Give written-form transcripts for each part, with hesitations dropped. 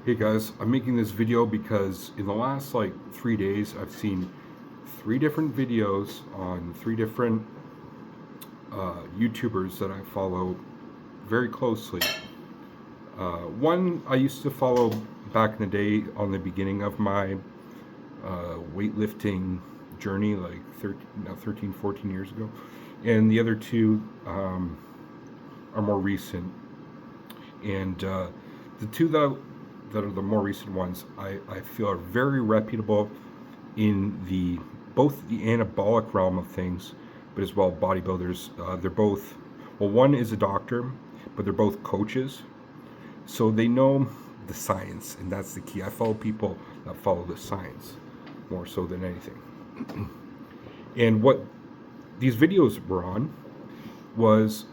Hey guys, I'm making this video because in the last like 3 days I've seen 3 different videos on 3 different YouTubers that I follow very closely. One I used to follow back in the day on the beginning of my weightlifting journey, like 13, 14 years ago. And the other two are more recent. And the two that are the more recent ones, I feel are very reputable in the both the anabolic realm of things, but as well bodybuilders. They're both, well, one is a doctor, but they're both coaches, so they know the science, and that's the key. I follow people that follow the science more so than anything. And what these videos were on was,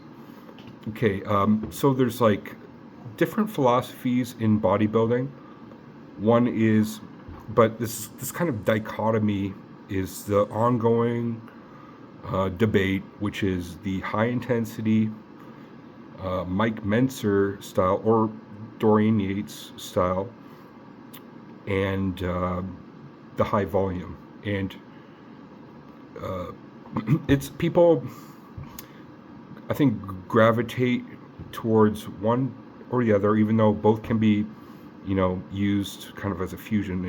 okay, so there's like different philosophies in bodybuilding. One is, but this kind of dichotomy is the ongoing debate, which is the high intensity Mike Mentzer style or Dorian Yates style, and the high volume. And it's people, I think, gravitate towards one or the other, even though both can be, used kind of as a fusion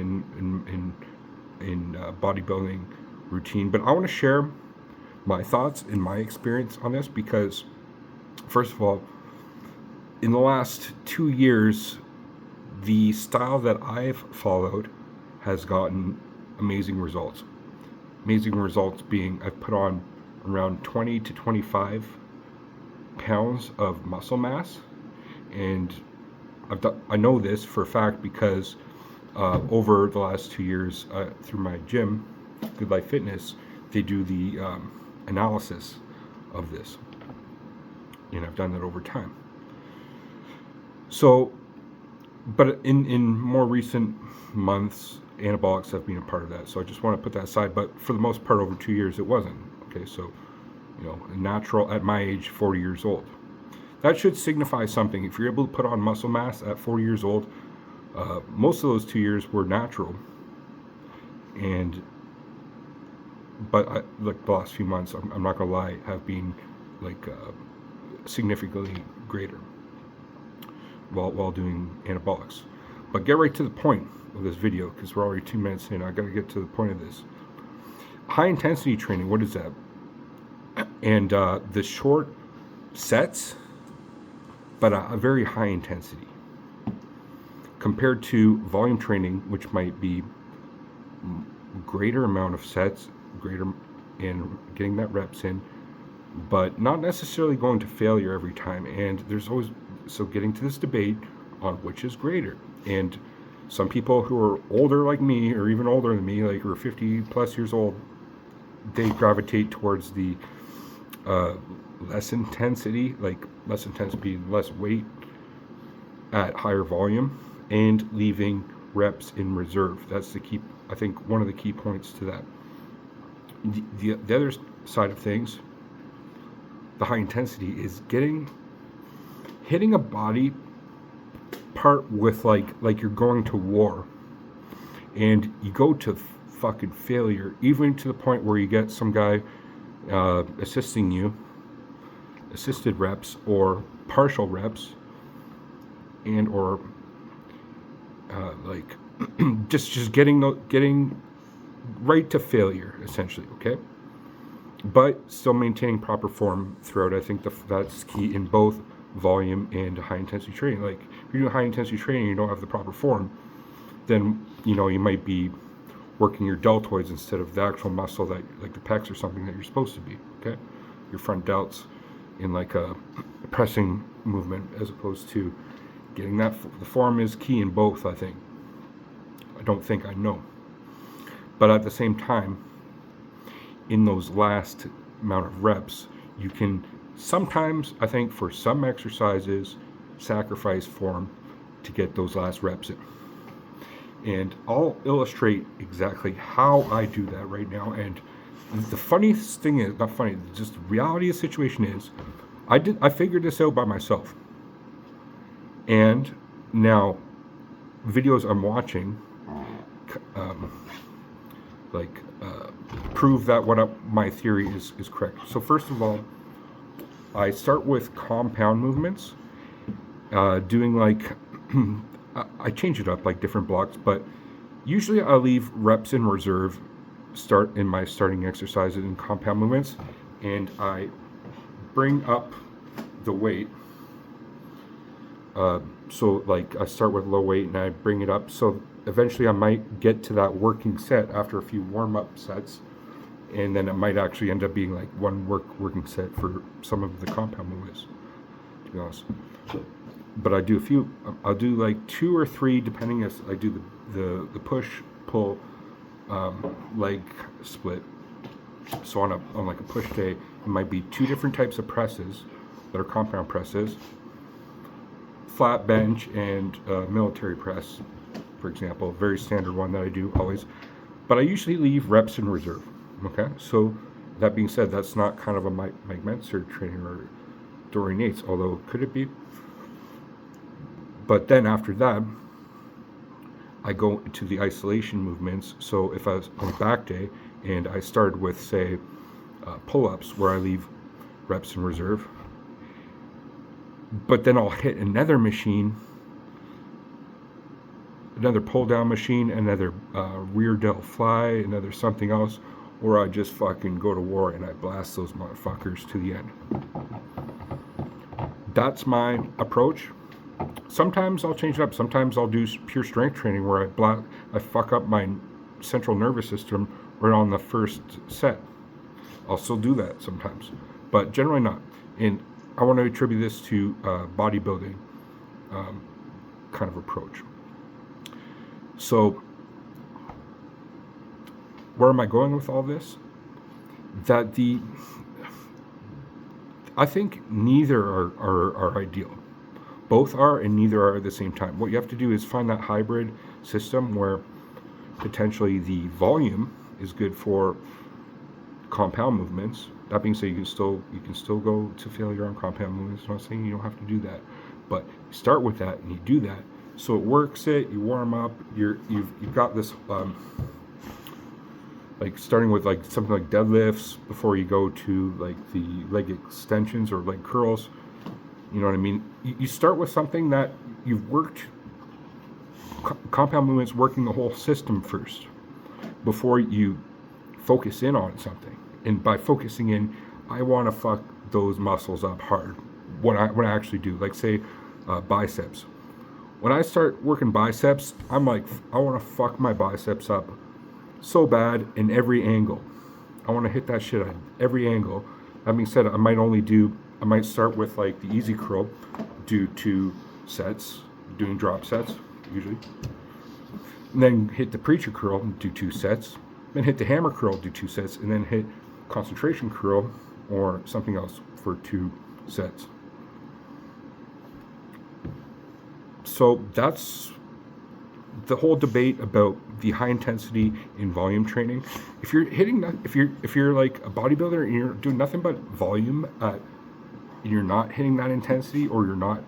in bodybuilding routine. But I want to share my thoughts and my experience on this because, first of all, in the last 2 years, the style that I've followed has gotten amazing results. Amazing results being I've put on around 20 to 25 pounds of muscle mass, and I know this for a fact because over the last 2 years through my gym, Good Life Fitness, they do the analysis of this, and I've done that over time. So, but in more recent months, anabolics have been a part of that. So I just want to put that aside. But for the most part, over 2 years, it wasn't. Okay, so natural at my age, 40 years old. That should signify something. If you're able to put on muscle mass at 40 years old, most of those 2 years were natural. But like the last few months, I'm not gonna lie, have been like significantly greater while doing anabolics. But get right to the point of this video because we're already 2 minutes in. I gotta get to the point of this. High intensity training, what is that? And the short sets, but a very high intensity compared to volume training, which might be greater amount of sets, greater in getting that reps in, but not necessarily going to failure every time. And there's always, so getting to this debate on which is greater. And some people who are older like me, or even older than me, like who are 50 plus years old, they gravitate towards the less intensity, like less intensity, less weight at higher volume, and leaving reps in reserve. That's the key, I think, one of the key points to that. The other side of things, the high intensity, is hitting a body part with like you're going to war, and you go to fucking failure, even to the point where you get some guy assisting you, assisted reps or partial reps, and or like just getting right to failure essentially. Okay, but still maintaining proper form throughout. I think that's key in both volume and high intensity training. Like if you're doing high intensity training and you don't have the proper form, then you might be working your deltoids instead of the actual muscle, that like the pecs or something that you're supposed to be. Okay, your front delts in like a pressing movement, as opposed to getting that. The form is key in both, I think. I know, but at the same time, in those last amount of reps, you can sometimes, I think, for some exercises, sacrifice form to get those last reps in. And I'll illustrate exactly how I do that right now. And the funniest thing is, not funny, just the reality of the situation is, I figured this out by myself. And now videos I'm watching um, like prove that my theory is correct. So first of all, I start with compound movements, doing like I change it up like different blocks, but usually I leave reps in reserve start in my starting exercises in compound movements, and I bring up the weight. So like I start with low weight and I bring it up. So eventually I might get to that working set after a few warm-up sets, and then it might actually end up being like one working set for some of the compound movements, to be honest. But I do I'll do like 2 or 3 depending as I do the push pull leg split. So on like a push day, it might be 2 different types of presses that are compound presses, flat bench and military press, for example, very standard one that I do always. But I usually leave reps in reserve. Okay, so that being said, that's not kind of a Mike Mentzer training or Dorian Yates, although could it be? But then after that, I go into the isolation movements. So if I was on a back day and I started with, say, pull-ups where I leave reps in reserve, but then I'll hit another machine, another pull-down machine, another rear delt fly, another something else, or I just fucking go to war and I blast those motherfuckers to the end. That's my approach. Sometimes I'll change it up. Sometimes I'll do pure strength training where I fuck up my central nervous system right on the first set. I'll still do that sometimes, but generally not. And I want to attribute this to bodybuilding kind of approach. So where am I going with all this? That I think neither are ideal. Both are, and neither are at the same time. What you have to do is find that hybrid system where potentially the volume is good for compound movements. That being said, you can still go to failure on compound movements. I'm not saying you don't have to do that, but you start with that and you do that. So it works. You warm up. You've got this like starting with like something like deadlifts before you go to like the leg extensions or leg curls. You know what I mean? You start with something that you've worked, compound movements, working the whole system first before you focus in on something. And by focusing in, I want to fuck those muscles up hard. What I actually do, like say biceps. When I start working biceps, I'm like, I want to fuck my biceps up so bad in every angle. I want to hit that shit at every angle. That being said, I might start with like the easy curl, do 2 sets, doing drop sets usually, and then hit the preacher curl and do 2 sets, then hit the hammer curl, do 2 sets, and then hit concentration curl or something else for 2 sets. So that's the whole debate about the high intensity in volume training. If you're hitting that, if you're like a bodybuilder and you're doing nothing but volume, you're not hitting that intensity, or you're not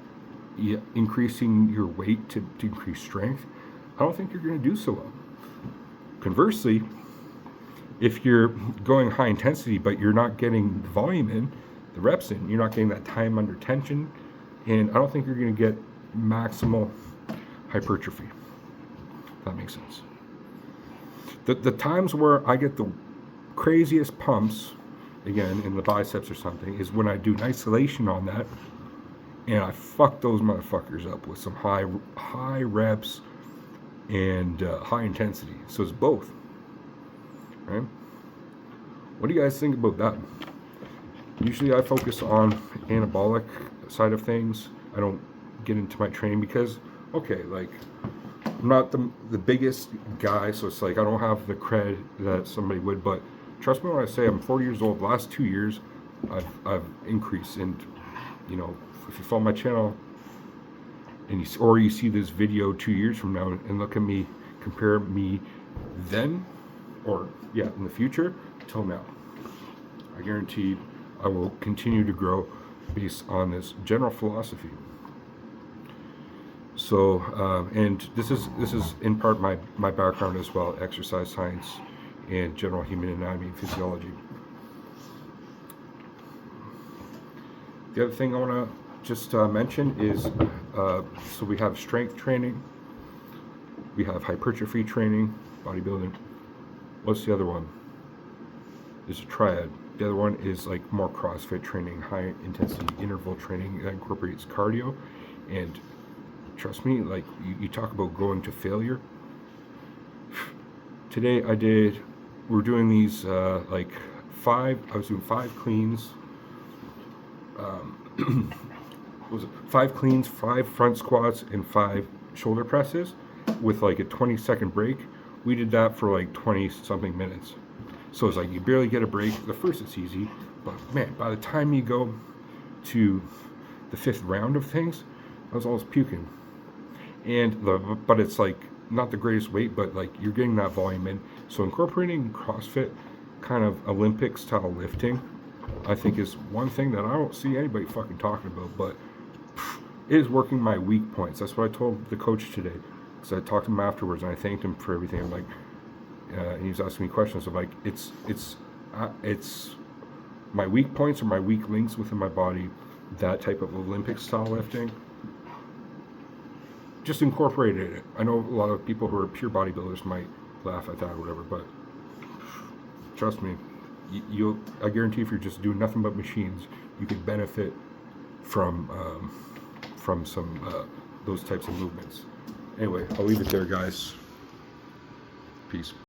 increasing your weight to increase strength, I don't think you're going to do so well. Conversely, if you're going high intensity but you're not getting the volume in, the reps in, you're not getting that time under tension, and I don't think you're going to get maximal hypertrophy. If that makes sense. The times where I get the craziest pumps, again in the biceps or something, is when I do an isolation on that and I fuck those motherfuckers up with some high reps and high intensity. So it's both, right? What do you guys think about that? Usually I focus on anabolic side of things. I don't get into my training because, okay, like I'm not the biggest guy, so it's like I don't have the cred that somebody would, but trust me when I say I'm 40 years old. The last 2 years I've increased, and you know, if you follow my channel and you see this video 2 years from now and look at me, compare me then, or in the future till now, I guarantee I will continue to grow based on this general philosophy. So, and this is in part my background as well, exercise science and general human anatomy and physiology. The other thing I want to just mention is, so we have strength training, we have hypertrophy training, bodybuilding. What's the other one? There's a triad. The other one is like more CrossFit training, high intensity interval training that incorporates cardio. And trust me, like you talk about going to failure. Today we're doing these I was doing 5 cleans. What was it? 5 cleans, 5 front squats, and 5 shoulder presses with like a 20-second break. We did that for like 20 something minutes. So it's like you barely get a break. The first it's easy, but man, by the time you go to the 5th round of things, I was almost puking. But it's like not the greatest weight, but like you're getting that volume in. So incorporating CrossFit kind of Olympic style lifting, I think is one thing that I don't see anybody fucking talking about, but it is working my weak points. That's what I told the coach today, because I talked to him afterwards and I thanked him for everything. I'm like, and he was asking me questions of like, it's my weak points or my weak links within my body, that type of Olympic style lifting. Just incorporated it. I know a lot of people who are pure bodybuilders might laugh at that or whatever, but trust me, I guarantee if you're just doing nothing but machines, you could benefit from some those types of movements. Anyway, I'll leave it there, guys. Peace.